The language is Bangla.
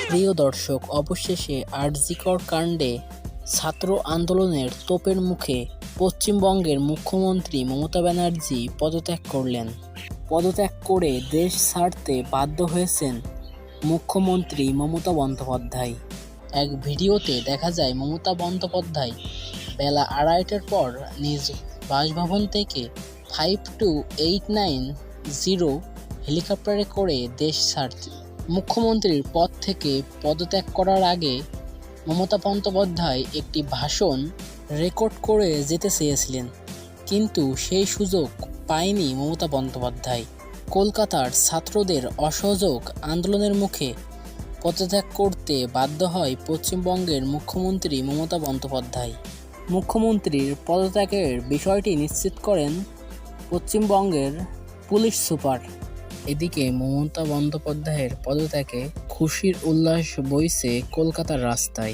প্রিয় দর্শক, অবশেষে আরজিকর কাণ্ডে ছাত্র আন্দোলনের তোপের মুখে পশ্চিমবঙ্গের মুখ্যমন্ত্রী মমতা ব্যানার্জি পদত্যাগ করলেন। পদত্যাগ করে দেশ ছাড়তে বাধ্য হয়েছেন মুখ্যমন্ত্রী মমতা বন্দ্যোপাধ্যায়। এক ভিডিওতে দেখা যায় মমতা বন্দ্যোপাধ্যায় বেলা 2:30টার পর নিজ বাসভবন থেকে 5289 হেলিকপ্টারে করে দেশ ছাড়তে। মুখ্যমন্ত্রীর পদ থেকে পদত্যাগ করার আগে মমতা বন্দ্যোপাধ্যায় একটি ভাষণ রেকর্ড করে যেতে চেয়েছিলেন, কিন্তু সেই সুযোগ পায়নি মমতা বন্দ্যোপাধ্যায়। কলকাতার ছাত্রদের অসহযোগ আন্দোলনের মুখে পদত্যাগ করতে বাধ্য হয় পশ্চিমবঙ্গের মুখ্যমন্ত্রী মমতা বন্দ্যোপাধ্যায়। মুখ্যমন্ত্রীর পদত্যাগের বিষয়টি নিশ্চিত করেন পশ্চিমবঙ্গের পুলিশ সুপার। এদিকে মমতা বন্দ্যোপাধ্যায়ের পদত্যাগে খুশির উল্লাস বইছে কলকাতার রাস্তায়।